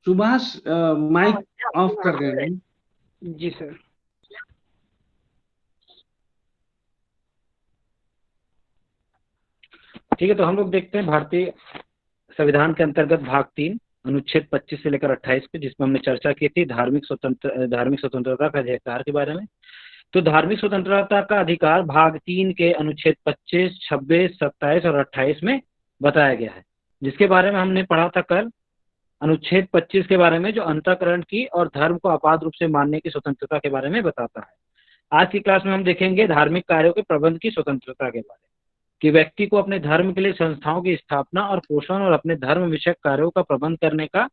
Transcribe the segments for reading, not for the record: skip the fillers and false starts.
Subhash mic off कर देना। जी sir. ठीक है, तो हम लोग देखते हैं भारतीय संविधान के अंतर्गत भाग 3 अनुच्छेद 25 से लेकर 28 पे, जिसमें हमने चर्चा की थी धार्मिक स्वतंत्रता का अधिकार के बारे में। तो धार्मिक स्वतंत्रता का अधिकार भाग 3 के अनुच्छेद 25, 26, 27 और 28 में बताया गया है, जिसके बारे में हमने पढ़ा था कल। अनुच्छेद 25 के बारे में, जो अंतःकरण की और धर्म को आपात रूप से मानने की स्वतंत्रता के बारे में बताता है। आज की क्लास में हम देखेंगे धार्मिक कार्यों के प्रबंध की स्वतंत्रता के बारे में, कि व्यक्ति को अपने धर्म के लिए संस्थाओं की स्थापना और पोषण और अपने धर्म विषयक कार्यों का प्रबंध करने का,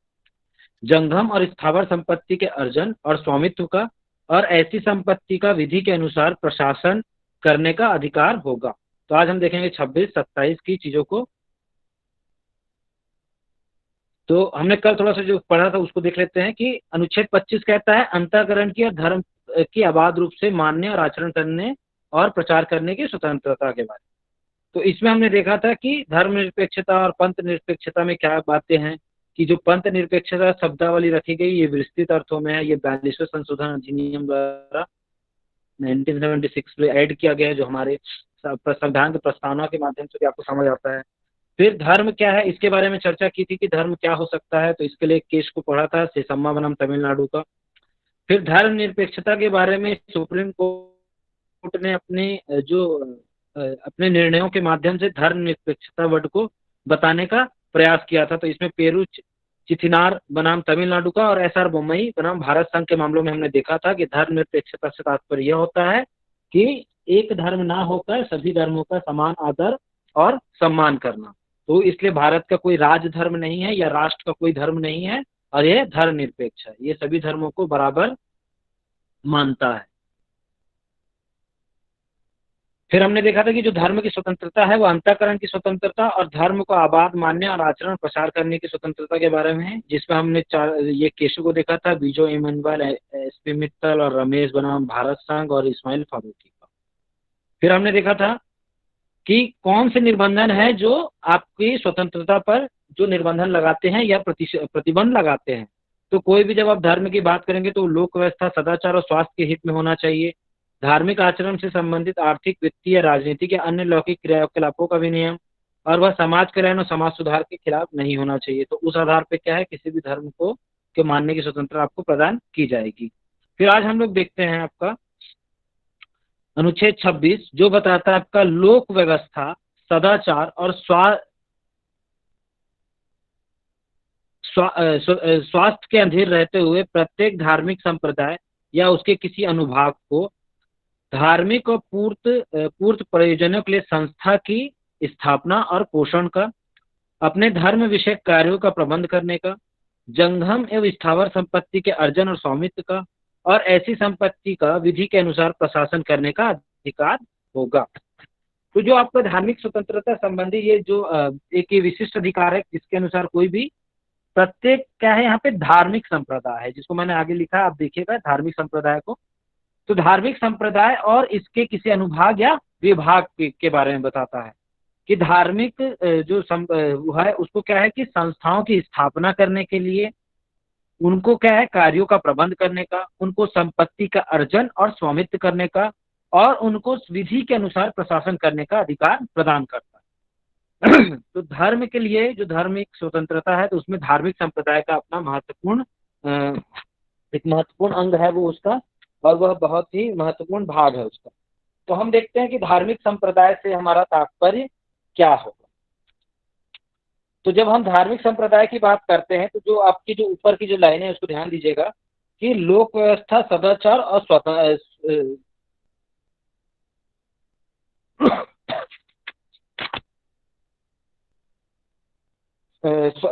जंगम और स्थावर संपत्ति के अर्जन और स्वामित्व का, और ऐसी संपत्ति का विधि के अनुसार प्रशासन करने का अधिकार होगा। तो आज हम देखेंगे 26-27 की चीजों को। तो हमने कल थोड़ा सा जो पढ़ा था उसको देख लेते हैं, कि अनुच्छेद 25 कहता है अंतःकरण की और धर्म की अबाध रूप से मानने और आचरण करने और प्रचार करने की स्वतंत्रता के बारे में। तो इसमें हमने देखा था कि धर्मनिरपेक्षता और पंथ निरपेक्षता में क्या बातें हैं, कि जो पंथ निरपेक्षता शब्दावली रखी गई ये विस्तृत अर्थों में है। ये 42वें संशोधन अधिनियम द्वारा 1976 में ऐड किया गया है, जो हमारे संविधान की प्रस्तावना के माध्यम से भी आपको समझ आता है। फिर धर्म क्या है इसके बारे में चर्चा की थी, कि धर्म क्या हो सकता है, तो इसके लिए एक केस को पढ़ा था, सेसम्मा बनाम तमिलनाडु का। फिर धर्म निरपेक्षता के बारे में सुप्रीम कोर्ट ने अपने निर्णयों के माध्यम से धर्म निरपेक्षता वर्ड को बताने का प्रयास किया था। तो इसमें पेरू चिथिनार बनाम तमिलनाडु का और एसआर बोम्मई बनाम भारत संघ के मामलों में हमने देखा था कि धर्म निरपेक्षता से तात्पर्य यह होता है कि एक धर्म ना होकर सभी धर्मों का समान आदर और सम्मान करना। तो इसलिए भारत का कोई राज्य धर्म नहीं है या राष्ट्र का कोई धर्म नहीं है, और यह धर्म निरपेक्ष है, ये सभी धर्मों को बराबर मानता है। फिर हमने देखा था कि जो धर्म की स्वतंत्रता है वो अंतःकरण की स्वतंत्रता और धर्म को आबाद मानने और आचरण प्रसार करने की स्वतंत्रता के बारे में है, जिसमें हमने ये केसों को देखा था, बीजो इमनवाल, एसपी मित्तल और रमेश बनाम भारत संघ और इस्माइल फारूकी का। फिर हमने देखा था कि कौन से निबंधन है जो आपकी स्वतंत्रता पर जो निबंधन लगाते हैं या प्रतिबंध लगाते हैं। तो कोई भी जब आप धर्म की बात करेंगे तो लोक व्यवस्था, सदाचार और स्वास्थ्य के हित में होना चाहिए। धार्मिक आचरण से संबंधित आर्थिक, वित्तीय, राजनीतिक या अन्य लौकिक क्रियाकलापों का भी नियम, और वह समाज कल्याण और समाज सुधार के खिलाफ नहीं होना चाहिए। तो उस आधार पर क्या है, किसी भी धर्म को के मानने की स्वतंत्रता आपको प्रदान की जाएगी। फिर आज हम लोग देखते हैं आपका अनुच्छेद 26, जो बताता है आपका लोक व्यवस्था, सदाचार और स्वास्थ्य के अधीन रहते हुए प्रत्येक धार्मिक संप्रदाय या उसके किसी अनुभाग को धार्मिक और पूर्त प्रयोजनों के लिए संस्था की स्थापना और पोषण का, अपने धर्म विषयक कार्यों का प्रबंध करने का, जंगम एवं स्थावर संपत्ति के अर्जन और स्वामित्व का, और ऐसी संपत्ति का विधि के अनुसार प्रशासन करने का अधिकार होगा। तो जो आपका धार्मिक स्वतंत्रता संबंधी ये जो एक ये विशिष्ट अधिकार है, जिसके अनुसार कोई भी प्रत्येक क्या है, यहाँ पे धार्मिक संप्रदाय है, जिसको मैंने आगे लिखा, आप देखिएगा धार्मिक संप्रदाय को। तो धार्मिक संप्रदाय और इसके किसी अनुभाग या विभाग के बारे में बताता है, कि धार्मिक वो है उसको क्या है, कि संस्थाओं की स्थापना करने के लिए, उनको क्या है कार्यों का प्रबंध करने का, उनको संपत्ति का अर्जन और स्वामित्व करने का, और उनको विधि के अनुसार प्रशासन करने का अधिकार प्रदान करता है। तो धर्म के लिए जो धार्मिक स्वतंत्रता है, तो उसमें धार्मिक संप्रदाय का अपना एक महत्वपूर्ण अंग है वो उसका, और वह बहुत ही महत्वपूर्ण भाग है उसका। तो हम देखते हैं कि धार्मिक संप्रदाय से हमारा तात्पर्य क्या होगा। तो जब हम धार्मिक संप्रदाय की बात करते हैं, तो जो आपकी जो ऊपर की जो लाइन है उसको ध्यान दीजिएगा, कि लोक व्यवस्था, सदाचार और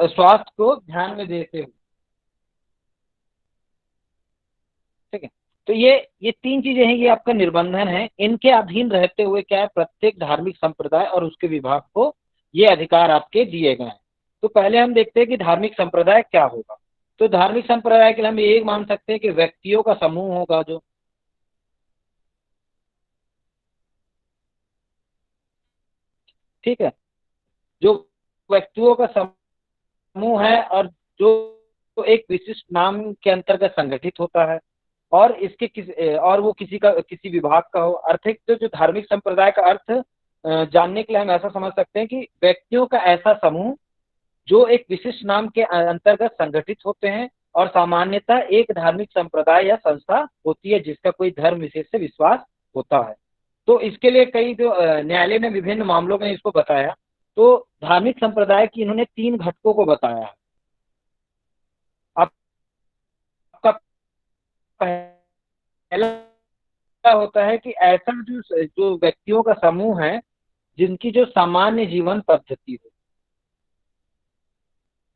स्वास्थ्य को ध्यान में देते हुए, ठीक है। तो ये तीन चीजें हैं, ये आपका निबंधन है, इनके अधीन रहते हुए क्या है, प्रत्येक धार्मिक संप्रदाय और उसके विभाग को ये अधिकार आपके दिए गए हैं। तो पहले हम देखते हैं कि धार्मिक संप्रदाय क्या होगा। तो धार्मिक संप्रदाय के लिए हम ये मान सकते हैं कि व्यक्तियों का समूह होगा, जो ठीक है, जो व्यक्तियों का समूह है, और जो तो एक विशिष्ट नाम के अंतर्गत संगठित होता है, और और वो किसी विभाग का हो। आर्थिक जो धार्मिक संप्रदाय का अर्थ जानने के लिए हम ऐसा समझ सकते हैं कि व्यक्तियों का ऐसा समूह जो एक विशिष्ट नाम के अंतर्गत संगठित होते हैं, और सामान्यतः एक धार्मिक संप्रदाय या संस्था होती है जिसका कोई धर्म विशेष से विश्वास होता है। तो इसके लिए कई जो न्यायालय ने विभिन्न मामलों में इसको बताया, तो धार्मिक संप्रदाय की इन्होंने 3 घटकों को बताया है। आपका पहला होता है कि ऐसा जो व्यक्तियों का समूह है जिनकी जो सामान्य जीवन पद्धति हो,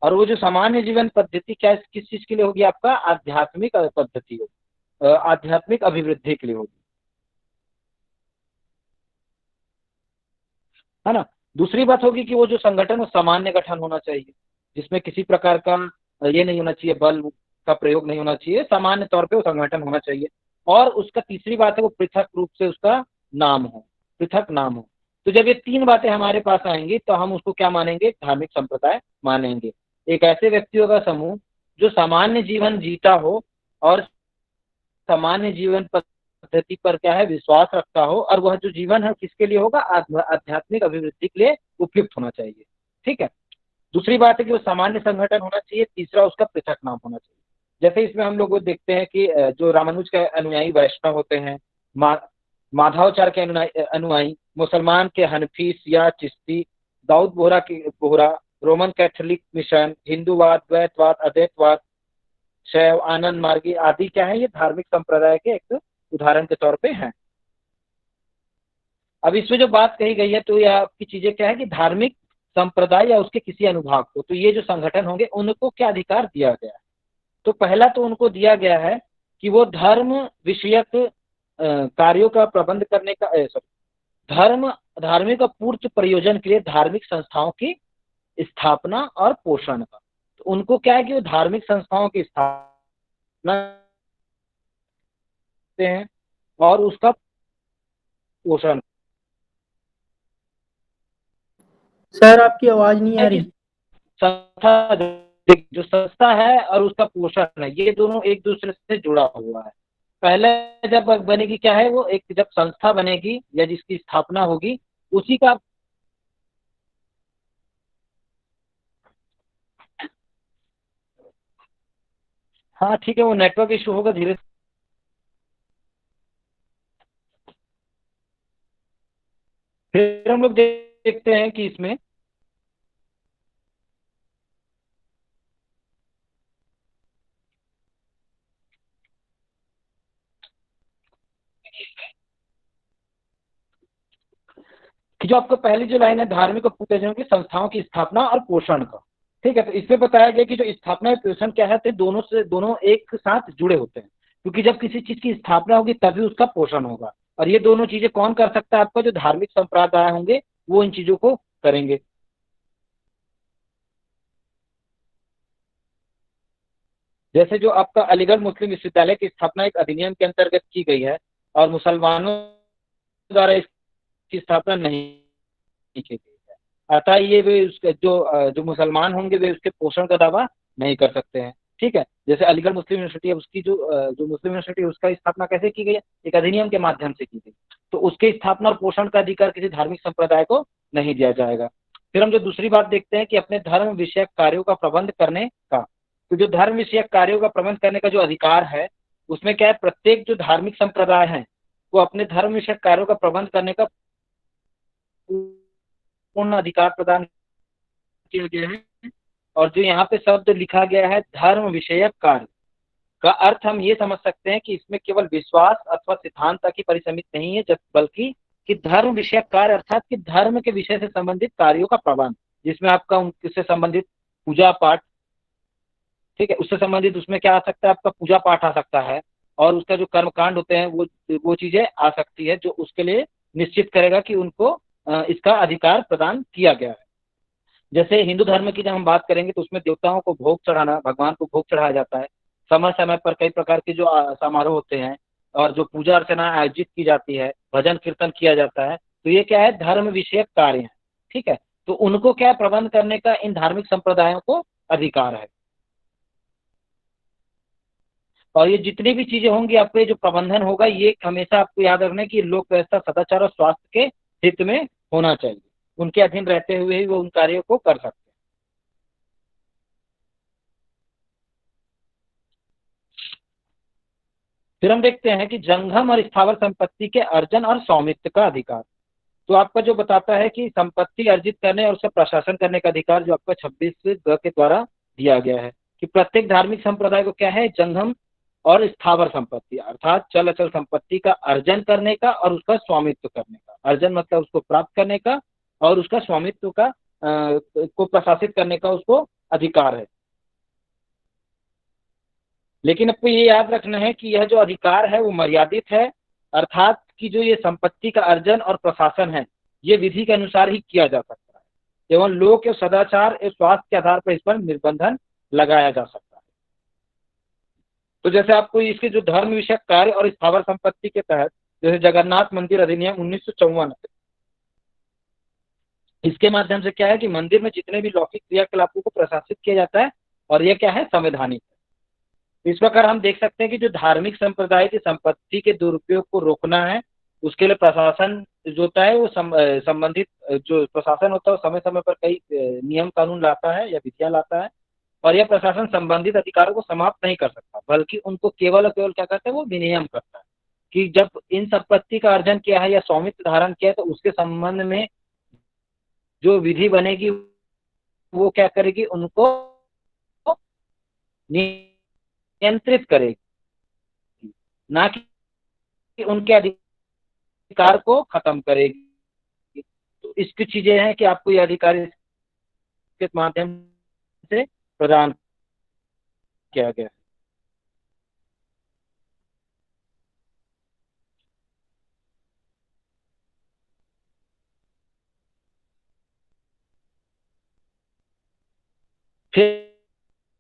और वो जो सामान्य जीवन पद्धति क्या किस चीज के लिए होगी, आपका आध्यात्मिक पद्धति हो, आध्यात्मिक अभिवृद्धि के लिए होगी, है ना। दूसरी बात होगी कि वो जो संगठन वो सामान्य गठन होना चाहिए, जिसमें किसी प्रकार का ये नहीं होना चाहिए, बल का प्रयोग नहीं होना चाहिए, सामान्य तौर पे वो संगठन होना चाहिए। और उसका तीसरी बात है वो पृथक रूप से उसका नाम हो, पृथक नाम हो। तो जब ये 3 बातें हमारे पास आएंगी तो हम उसको क्या मानेंगे, धार्मिक संप्रदाय मानेंगे। एक ऐसे व्यक्तियों का समूह जो सामान्य जीवन जीता हो और सामान्य जीवन पद्धति पर क्या है, विश्वास रखता हो, और वह जो जीवन है किसके लिए होगा, आध्यात्मिक अभिवृद्धि के लिए उपयुक्त होना चाहिए। ठीक है। दूसरी बात है कि वो सामान्य संगठन होना चाहिए। तीसरा उसका पृथक नाम होना चाहिए। जैसे इसमें हम लोग देखते हैं कि जो रामानुज के अनुयायी वैष्णव होते हैं, माधवाचार्य के अनुयायी, मुसलमान के हनफीस या Chishti, Dawood Bohra, Roman Catholic mission, हिंदूवाद, द्वैतवाद, अद्वैतवाद, शैव, आनंद मार्गी आदि क्या है, ये धार्मिक संप्रदाय के एक उदाहरण के तौर पे हैं। अब इसमें जो बात कही गई है तो यह आपकी चीजें क्या है कि धार्मिक संप्रदाय या उसके किसी अनुभाग को, तो ये जो संगठन होंगे उनको क्या अधिकार दिया गया है। तो पहला तो उनको दिया गया है कि वो धर्म विषयक कार्यों का प्रबंध करने का धार्मिक और पूर्त प्रयोजन के लिए धार्मिक संस्थाओं की स्थापना और पोषण का। तो उनको क्या है कि वो धार्मिक संस्थाओं की स्थापना करते हैं और उसका पोषण। सर आपकी आवाज नहीं आ रही। संस्था, जो संस्था है और उसका पोषण है, ये दोनों एक दूसरे से जुड़ा हुआ है। पहले जब बनेगी क्या है, वो एक जब संस्था बनेगी या जिसकी स्थापना होगी उसी का हाँ ठीक है, वो नेटवर्क इशू होगा धीरे। फिर हम लोग देखते हैं कि इसमें कि जो आपको पहली जो लाइन है, धार्मिक और पूजन की संस्थाओं की स्थापना और पोषण का। ठीक है। तो इसमें बताया गया कि जो स्थापना और पोषण क्या है, तो दोनों एक साथ जुड़े होते हैं, क्योंकि जब किसी चीज की स्थापना होगी तभी उसका पोषण होगा। और ये दोनों चीजें कौन कर सकता है, आपका जो धार्मिक संप्रदाय होंगे वो इन चीजों को करेंगे। जैसे जो आपका अलीगढ़ मुस्लिम विश्वविद्यालय की स्थापना एक अधिनियम के अंतर्गत की गई है, और मुसलमानों द्वारा इसकी स्थापना नहीं की गई है। अतः ये वे उसके जो मुसलमान होंगे वे उसके पोषण का दावा नहीं कर सकते हैं। ठीक है। जैसे अलीगढ़ मुस्लिम यूनिवर्सिटी है, उसकी जो मुस्लिम यूनिवर्सिटी है उसका स्थापना कैसे की गई है, एक अधिनियम के माध्यम से की गई। तो उसके स्थापना और पोषण का अधिकार किसी धार्मिक संप्रदाय को नहीं दिया जाएगा। फिर हम जो दूसरी बात देखते हैं कि अपने धर्म विषयक कार्यों का प्रबंध करने का, तो जो धर्म विषयक कार्यों का प्रबंध करने का जो अधिकार है, उसमें क्या है, प्रत्येक जो धार्मिक संप्रदाय है वो अपने धर्म विषयक कार्यों का प्रबंध करने का पूर्ण अधिकार प्रदान किया गया है। और जो यहाँ पे शब्द लिखा गया है धर्म विषयक कार्य, का अर्थ हम ये समझ सकते हैं कि इसमें केवल विश्वास अथवा सिद्धांत तक ही परिसमित नहीं है, बल्कि कि धर्म विषयक कार्य अर्थात कि धर्म के विषय से संबंधित कार्यों का प्रबंध, जिसमें आपका उससे संबंधित पूजा पाठ, ठीक है, उससे संबंधित उसमें क्या आ सकता है, आपका पूजा पाठ आ सकता है, और उसका जो कर्मकांड होते हैं वो चीजें आ सकती है, जो उसके लिए निश्चित करेगा कि उनको इसका अधिकार प्रदान किया गया है। जैसे हिंदू धर्म की जब हम बात करेंगे तो उसमें देवताओं को भोग चढ़ाना, भगवान को भोग चढ़ाया जाता है। समय समय पर कई प्रकार के जो समारोह होते हैं और जो पूजा अर्चना आयोजित की जाती है, भजन कीर्तन किया जाता है, तो ये क्या है, धर्म विषयक कार्य है। ठीक है। तो उनको क्या प्रबंध करने का इन धार्मिक संप्रदायों को अधिकार है। और ये जितनी भी चीजें होंगी आपको, ये जो प्रबंधन होगा, ये हमेशा आपको याद रखना है कि लोक व्यवस्था, सदाचार और स्वास्थ्य के हित में होना चाहिए। उनके अधीन रहते हुए ही वो उन कार्यों को कर सकते हैं। फिर हम देखते हैं कि जंगम और स्थावर संपत्ति के अर्जन और स्वामित्व का अधिकार। तो आपका जो बताता है कि संपत्ति अर्जित करने और उसका प्रशासन करने का अधिकार जो आपका 26 ग के द्वारा दिया गया है कि प्रत्येक धार्मिक संप्रदाय को क्या है, जंगम और स्थावर संपत्ति अर्थात चल अचल संपत्ति का अर्जन करने का और उसका स्वामित्व करने का। अर्जन मतलब उसको प्राप्त करने का, और उसका स्वामित्व का को प्रशासित करने का उसको अधिकार है। लेकिन आपको ये याद रखना है कि यह जो अधिकार है वो मर्यादित है, अर्थात कि जो ये संपत्ति का अर्जन और प्रशासन है ये विधि के अनुसार ही किया जा सकता है एवं लोक एवं सदाचार एवं स्वास्थ्य के आधार पर इस पर निर्बंधन लगाया जा सकता है। तो जैसे आपको इसके जो धर्म विषयक कार्य और स्थावर संपत्ति के तहत, जैसे जगन्नाथ मंदिर अधिनियम 1954, इसके माध्यम से क्या है कि मंदिर में जितने भी लौकिक क्रियाकलापों को प्रशासित किया जाता है और यह क्या है, संवैधानिक है। इस प्रकार हम देख सकते हैं कि जो धार्मिक संप्रदाय की संपत्ति के दुरुपयोग को रोकना है, उसके लिए प्रशासन जो होता है वो संबंधित जो प्रशासन होता है वो समय समय पर कई नियम कानून लाता है या विधियां लाता है, और यह प्रशासन संबंधित अधिकारों को समाप्त नहीं कर सकता, बल्कि उनको केवल और केवल क्या करता है, वो विनियम करता है कि जब इन संपत्ति का अर्जन किया है या स्वामित्व धारण किया है तो उसके संबंध में जो विधि बनेगी वो क्या करेगी, उनको नियंत्रित करेगी, ना कि उनके अधिकार को खत्म करेगी। तो इसकी चीजें हैं कि आपको ये अधिकार के माध्यम से प्रदान किया गया। फिर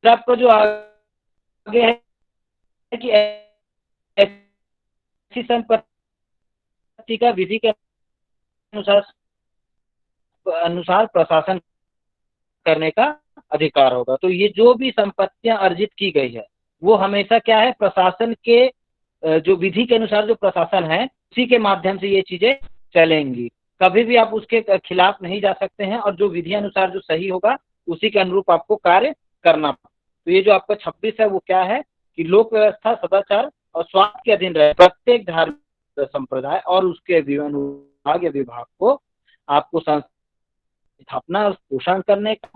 आपको जो आगे है कि ऐसी संपत्ति का विधि के अनुसार प्रशासन करने का अधिकार होगा। तो ये जो भी संपत्तियां अर्जित की गई है वो हमेशा क्या है, प्रशासन के जो विधि के अनुसार जो प्रशासन है उसी के माध्यम से ये चीजें चलेंगी। कभी भी आप उसके खिलाफ नहीं जा सकते हैं, और जो विधि अनुसार जो सही होगा उसी के अनुरूप आपको कार्य करना। तो ये जो आपका 26 है वो क्या है कि लोक व्यवस्था, सदाचार और स्वास्थ्य के अधीन रहे प्रत्येक धार्मिक संप्रदाय और उसके अनुभाग या विभाग को आपको स्थापना और पोषण करने का,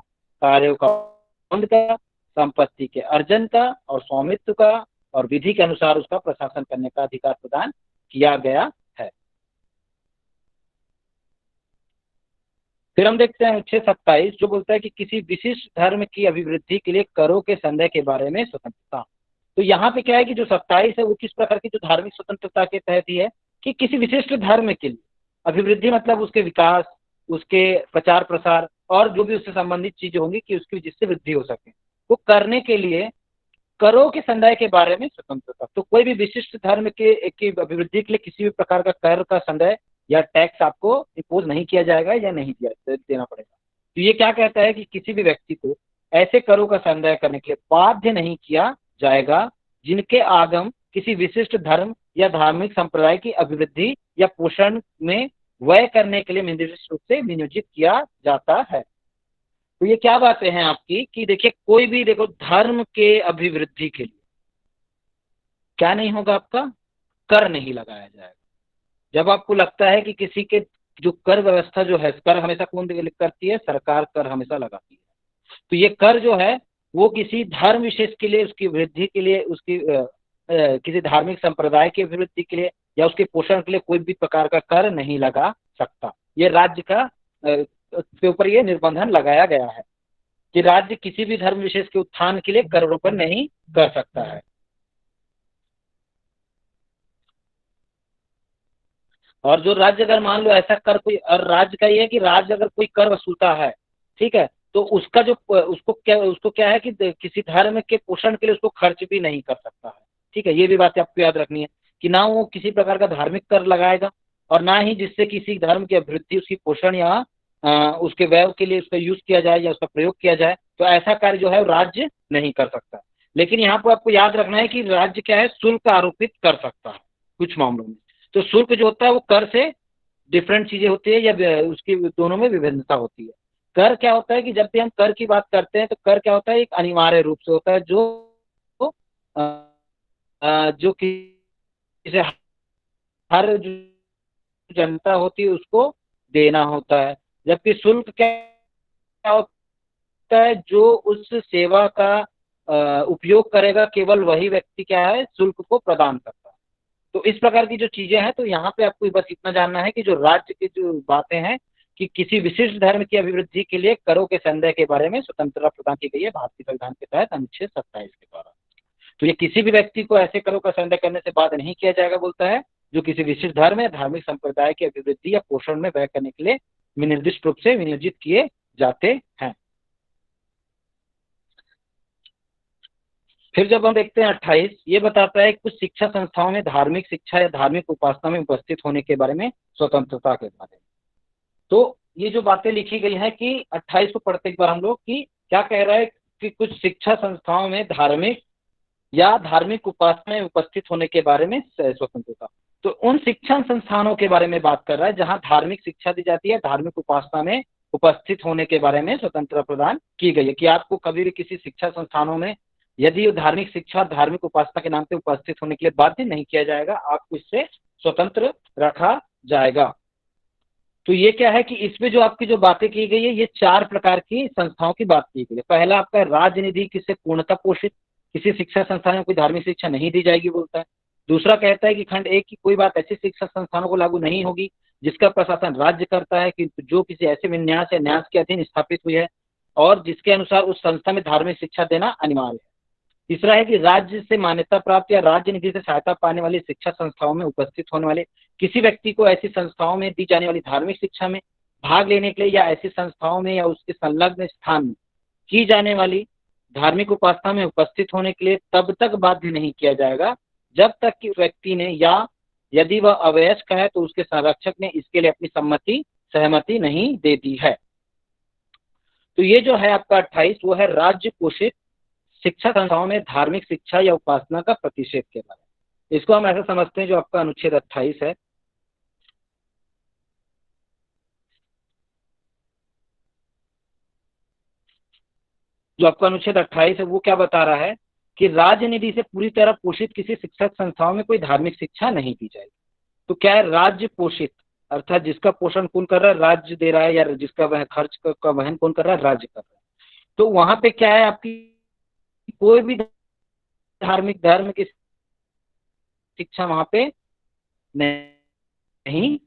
कार्यों का प्रबंध का, संपत्ति के अर्जन का और स्वामित्व का और विधि के अनुसार उसका प्रशासन करने का अधिकार प्रदान किया गया है। फिर हम देखते हैं 627 जो बोलता है कि किसी विशिष्ट धर्म की अभिवृद्धि के लिए करों के संदेह के बारे में स्वतंत्रता। तो यहाँ पे क्या है कि जो 27 है वो किस प्रकार की जो धार्मिक स्वतंत्रता के तहत ही है कि किसी विशिष्ट धर्म के लिए अभिवृद्धि मतलब उसके विकास, उसके प्रचार प्रसार और जो भी उससे संबंधित चीजें होंगी कि उसकी जिससे वृद्धि हो सके, वो करने के लिए करों के संदेह के बारे में स्वतंत्रता। तो कोई भी विशिष्ट धर्म के अभिवृद्धि के लिए किसी भी प्रकार का कर का संदेह या टैक्स आपको इम्पोज नहीं किया जाएगा या नहीं देना पड़ेगा। तो ये क्या कहता है कि किसी भी व्यक्ति को ऐसे करों का संदेह करने के लिए बाध्य नहीं किया जाएगा जिनके आगम किसी विशिष्ट धर्म या धार्मिक संप्रदाय की अभिवृद्धि या पोषण में व्यय करने के लिए निर्दिष्ट रूप से विनियोजित किया जाता है। तो ये क्या बातें हैं आपकी कि देखिए कोई भी देखो धर्म के अभिवृद्धि के लिए क्या नहीं होगा, आपका कर नहीं लगाया जाएगा। जब आपको लगता है कि किसी के जो कर व्यवस्था जो है, कर हमेशा कौन करती है, सरकार कर हमेशा लगाती है। तो ये कर जो है वो किसी धर्म विशेष के लिए, उसकी वृद्धि के लिए, उसकी किसी धार्मिक संप्रदाय की अभिवृद्धि के लिए या उसके पोषण के लिए कोई भी प्रकार का कर नहीं लगा सकता। ये राज्य का के ऊपर ये निर्बंधन लगाया गया है कि राज्य किसी भी धर्म विशेष के उत्थान के लिए करोड़पण नहीं कर सकता है। और जो राज्य अगर मान लो ऐसा कर कोई, और राज्य का ये है कि राज्य अगर कोई कर वसूलता है, ठीक है, तो उसका जो उसको क्या है कि किसी धर्म के पोषण के लिए उसको खर्च भी नहीं कर सकता है। ठीक है, ये भी बात आपको याद रखनी है कि ना वो किसी प्रकार का धार्मिक कर लगाएगा और ना ही जिससे किसी धर्म की अभिवृद्धि, उसकी पोषण या उसके व्यय के लिए उसका यूज किया जाए या उसका प्रयोग किया जाए, तो ऐसा कार्य जो है राज्य नहीं कर सकता। लेकिन यहाँ पर आपको याद रखना है कि राज्य क्या है, शुल्क आरोपित कर सकता है कुछ मामलों में। तो शुल्क जो होता है वो कर से डिफरेंट चीजें होती है, या उसकी दोनों में विभिन्नता होती है। कर क्या होता है कि जब भी हम कर की बात करते हैं तो कर क्या होता है, एक अनिवार्य रूप से होता है जो किसे हर जो जनता होती है उसको देना होता है। जबकि शुल्क क्या होता है, जो उस सेवा का उपयोग करेगा केवल वही व्यक्ति क्या है, शुल्क को प्रदान करता है। तो इस प्रकार की जो चीजें हैं, तो यहाँ पे आपको बस इतना जानना है कि जो राज्य की जो बातें हैं कि किसी विशिष्ट धर्म की अभिवृद्धि के लिए करों के संदेह के बारे में स्वतंत्रता प्रदान की गई है भारतीय संविधान के तहत अनुच्छेद 27 के द्वारा। तो ये किसी भी व्यक्ति को ऐसे करों का संदेह करने से बाध्य नहीं किया जाएगा, बोलता है, जो किसी विशिष्ट धर्म या धार्मिक संप्रदाय की अभिवृद्धि या पोषण में व्यय करने के लिए विनिर्दिष्ट रूप से विनियोजित किए जाते हैं। फिर जब हम देखते हैं 28, ये बताता है कुछ शिक्षा संस्थाओं में धार्मिक शिक्षा या धार्मिक उपासना में उपस्थित होने के बारे में स्वतंत्रता के बारे में। तो ये जो बातें लिखी गई है कि 28 को पढ़ते एक बार हम लोग कि क्या कह रहा है कि कुछ शिक्षा संस्थाओं में धार्मिक या धार्मिक उपासना में उपस्थित होने के बारे में स्वतंत्रता। तो उन शिक्षण संस्थानों के बारे में बात कर रहा है जहां धार्मिक शिक्षा दी जाती है, धार्मिक उपासना में उपस्थित होने के बारे में स्वतंत्रता प्रदान की गई है कि आपको कभी भी किसी शिक्षा संस्थानों में यदि धार्मिक शिक्षा धार्मिक उपासना के नाम पे उपस्थित होने के लिए बाध्य नहीं किया जाएगा, आपको इससे स्वतंत्र रखा जाएगा। तो ये क्या है कि इसमें जो आपकी जो बातें की गई है, ये 4 प्रकार की संस्थाओं की बात की गई है। पहला आपका राजनिधि किससे पूर्णतः पोषित, किसी शिक्षा संस्थान में कोई धार्मिक शिक्षा नहीं दी जाएगी बोलता है। दूसरा कहता है कि खंड 1 की कोई बात ऐसी शिक्षा संस्थानों को लागू नहीं होगी जिसका प्रशासन राज्य करता है, कि जो किसी ऐसे विन्यास या न्यास के अधीन स्थापित हुई है और जिसके अनुसार उस संस्था में धार्मिक शिक्षा देना अनिवार्य है। तीसरा है कि राज्य से मान्यता प्राप्त या राज्य निधि से सहायता पाने वाली शिक्षा संस्थाओं में उपस्थित होने वाले किसी व्यक्ति को ऐसी संस्थाओं में दी जाने वाली धार्मिक शिक्षा में भाग लेने के लिए या ऐसी संस्थाओं में या उसके संलग्न स्थान में की जाने वाली धार्मिक उपासना में उपस्थित होने के लिए तब तक बाध्य नहीं किया जाएगा जब तक कि व्यक्ति ने या यदि वह अवयस्क है तो उसके संरक्षक ने इसके लिए अपनी सहमति नहीं दे दी है। तो ये जो है आपका 28 वो है राज्य पोषित शिक्षा संस्थाओं में धार्मिक शिक्षा या उपासना का प्रतिषेध के बारे में। इसको हम ऐसा समझते हैं जो आपका अनुच्छेद 28 है। जो आपका अनुच्छेद 28 है वो क्या बता रहा है कि राज्य निधि से पूरी तरह पोषित किसी शिक्षक संस्थाओं में कोई धार्मिक शिक्षा नहीं दी जाएगी। तो क्या है, राज्य पोषित अर्थात जिसका पोषण कौन कर रहा है, राज्य दे रहा है, या जिसका वह खर्च का वहन कौन कर रहा है, राज्य कर रहा है। तो वहां पे क्या है, आपकी कोई भी धार्मिक धर्म की शिक्षा वहां पे नहीं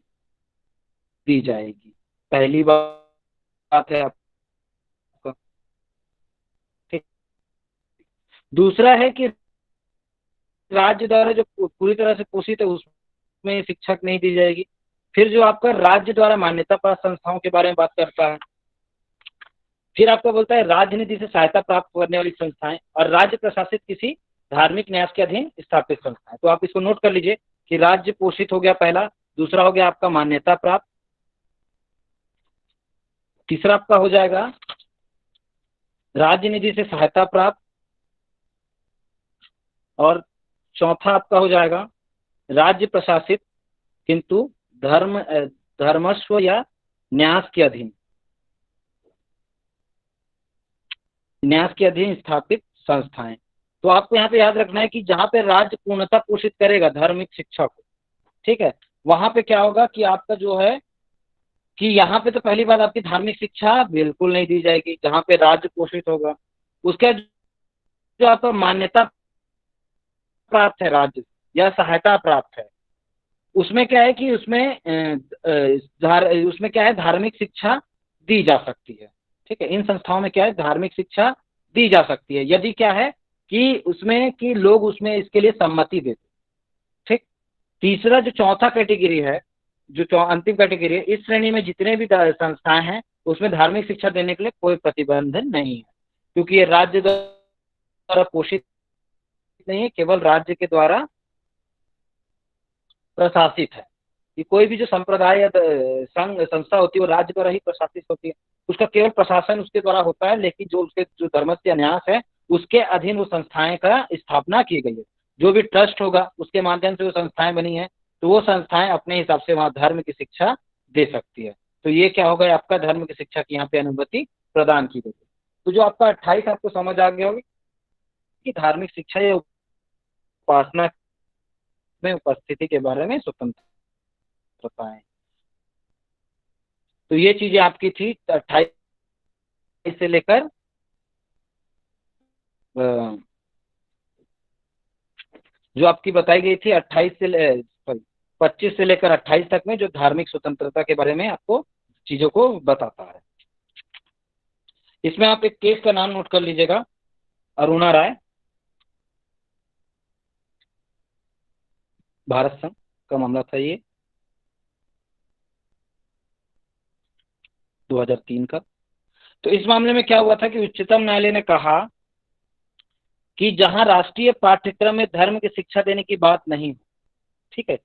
दी जाएगी। पहली बात है आपको। ठीक। दूसरा है कि राज्य द्वारा जो पूरी तरह से पोषित है उसमें शिक्षक नहीं दी जाएगी। फिर जो आपका राज्य द्वारा मान्यता प्राप्त संस्थाओं के बारे में बात करता है। फिर आपको बोलता है राजनीति से सहायता प्राप्त करने वाली संस्थाएं और राज्य प्रशासित किसी धार्मिक न्यास के अधीन स्थापित संस्थाएं। तो आप इसको नोट कर लीजिए कि राज्य पोषित हो गया पहला, दूसरा हो गया आपका मान्यता प्राप्त, तीसरा आपका हो जाएगा राजनीति से सहायता प्राप्त, और चौथा आपका हो जाएगा राज्य प्रशासित किंतु धर्मस्व या न्यास के अधीन स्थापित संस्थाएं। तो आपको यहाँ पे याद रखना है कि जहाँ पे राज्य पूर्णतः पोषित करेगा धार्मिक शिक्षा को, ठीक है, वहां पे क्या होगा कि आपका जो है कि यहाँ पे तो पहली बात आपकी धार्मिक शिक्षा बिल्कुल नहीं दी जाएगी जहाँ पे राज्य पोषित होगा। उसका जो आपका मान्यता प्राप्त है राज्य या सहायता प्राप्त है, उसमें क्या है कि उसमें क्या है, धार्मिक शिक्षा दी जा सकती है। ठीक है, इन संस्थाओं में क्या है, धार्मिक शिक्षा दी जा सकती है यदि क्या है कि उसमें कि लोग उसमें इसके लिए सम्मति देते। ठीक। तीसरा जो चौथा कैटेगरी है, जो अंतिम कैटेगरी है, इस श्रेणी में जितने भी संस्थाएं हैं उसमें धार्मिक शिक्षा देने के लिए कोई प्रतिबंध नहीं है, क्योंकि ये राज्य द्वारा पोषित नहीं है, केवल राज्य के द्वारा प्रशासित है। कि कोई भी जो संप्रदाय या संघ संस्था होती है वो राज्य द्वारा ही प्रशासित होती है, उसका केवल प्रशासन उसके द्वारा होता है, लेकिन जो उसके जो धर्मस्थ या न्यास है उसके अधीन वो संस्थाएं का स्थापना की गई है। जो भी ट्रस्ट होगा उसके माध्यम से वो संस्थाएं बनी है, तो वो संस्थाएं अपने हिसाब से वहां धर्म की शिक्षा दे सकती है। तो ये क्या होगा, आपका धर्म की शिक्षा की यहाँ पे अनुमति प्रदान की गई है। तो जो आपका 28 आपको समझ आ गया होगा कि धार्मिक शिक्षा या उपासना में उपस्थिति के बारे में स्वतंत्रता है। तो ये चीजें आपकी थी 28 से लेकर जो आपकी बताई गई थी 25 से लेकर 28 तक में, जो धार्मिक स्वतंत्रता के बारे में आपको चीजों को बताता है। इसमें आप एक केस का नाम नोट कर लीजिएगा, अरुणा राय, भारत संघ का मामला था ये, 2003 का। तो इस मामले में क्या हुआ था कि उच्चतम न्यायालय ने कहा कि जहां राष्ट्रीय पाठ्यक्रम में धर्म की शिक्षा देने की बात नहीं, ठीक है,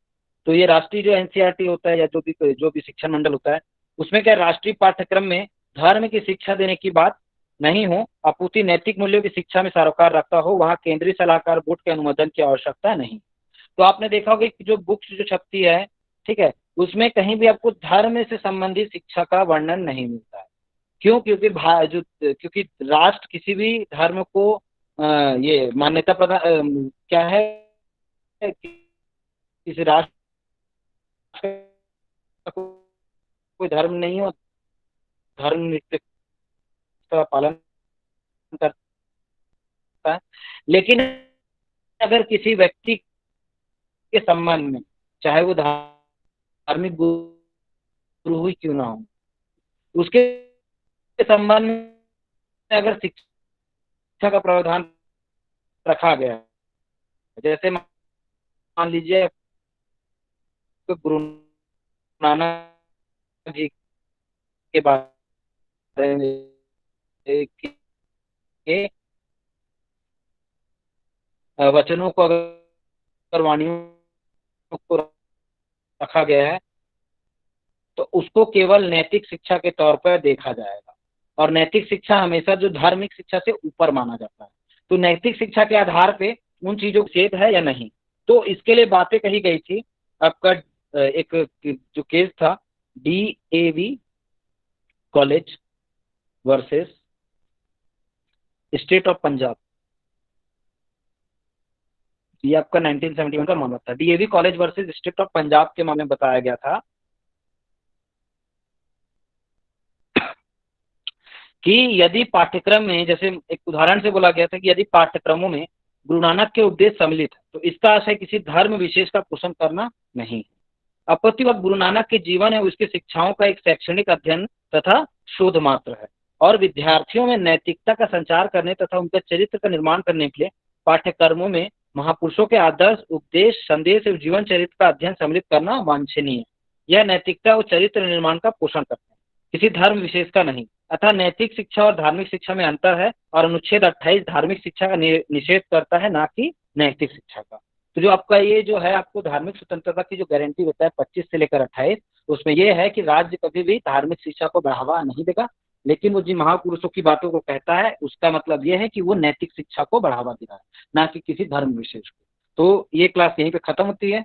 तो ये राष्ट्रीय जो एनसीईआरटी होता है या जो भी शिक्षा मंडल होता है, उसमें क्या राष्ट्रीय पाठ्यक्रम में धर्म की शिक्षा देने की बात नहीं हो, अपूर्ति नैतिक मूल्यों की शिक्षा में सरोकार रखता हो, वहां केंद्रीय सलाहकार बोर्ड के अनुमोदन की आवश्यकता नहीं। तो आपने देखा होगा कि जो बुक्स जो छपती है, ठीक है, उसमें कहीं भी आपको धर्म से संबंधित शिक्षा का वर्णन नहीं मिलता है। क्यों? क्योंकि राष्ट्र किसी भी धर्म को ये मान्यता प्रदान क्या है, किसी राष्ट्र का कोई धर्म नहीं हो, धर्म निरपेक्षता का पालन करता है। लेकिन अगर किसी व्यक्ति के संबंध में, चाहे वो धार्मिक गुरु ही क्यों ना हो, उसके संबंध में अगर शिक्षा का प्रावधान रखा गया है, जैसे मान लीजिए गुरु नानक जी के बारे में के वचनों को अगर वाणियों को रखा गया है, तो उसको केवल नैतिक शिक्षा के तौर पर देखा जाएगा, और नैतिक शिक्षा हमेशा जो धार्मिक शिक्षा से ऊपर माना जाता है। तो नैतिक शिक्षा के आधार पे उन चीजों को छेद है या नहीं, तो इसके लिए बातें कही गई थी। आपका एक जो केस था DAV college versus state of Punjab, ये आपका 1971 का मामला था। DAV college versus state of Punjab के मामले में बताया गया था कि यदि पाठ्यक्रम में, जैसे एक उदाहरण से बोला गया था कि यदि पाठ्यक्रमों में गुरु नानक के उपदेश सम्मिलित है, तो इसका आशय किसी धर्म विशेष का पोषण करना नहीं है। अपितु वह गुरु नानक के जीवन है उसकी शिक्षाओं का एक शैक्षणिक अध्ययन तथा शोध मात्र है, और विद्यार्थियों में नैतिकता का संचार करने तथा उनके चरित्र का निर्माण करने के लिए पाठ्यक्रमों में महापुरुषों के आदर्श, उपदेश, संदेश एवं जीवन चरित्र का अध्ययन सम्मिलित करना वांछनीय है। यह नैतिकता और चरित्र निर्माण का पोषण करते हैं, किसी धर्म विशेष का नहीं। अतः नैतिक शिक्षा और धार्मिक शिक्षा में अंतर है, और अनुच्छेद 28 धार्मिक शिक्षा का निषेध करता है, ना कि नैतिक शिक्षा का। तो जो आपका ये जो है आपको धार्मिक स्वतंत्रता की जो गारंटी होता है 25 से लेकर 28, उसमें यह है कि राज्य कभी भी धार्मिक शिक्षा को बढ़ावा नहीं देगा, लेकिन वो जिन महापुरुषों की बातों को कहता है उसका मतलब यह है कि वो नैतिक शिक्षा को बढ़ावा दे रहा है, ना कि किसी धर्म विशेष को। तो ये क्लास यहीं पे खत्म होती है।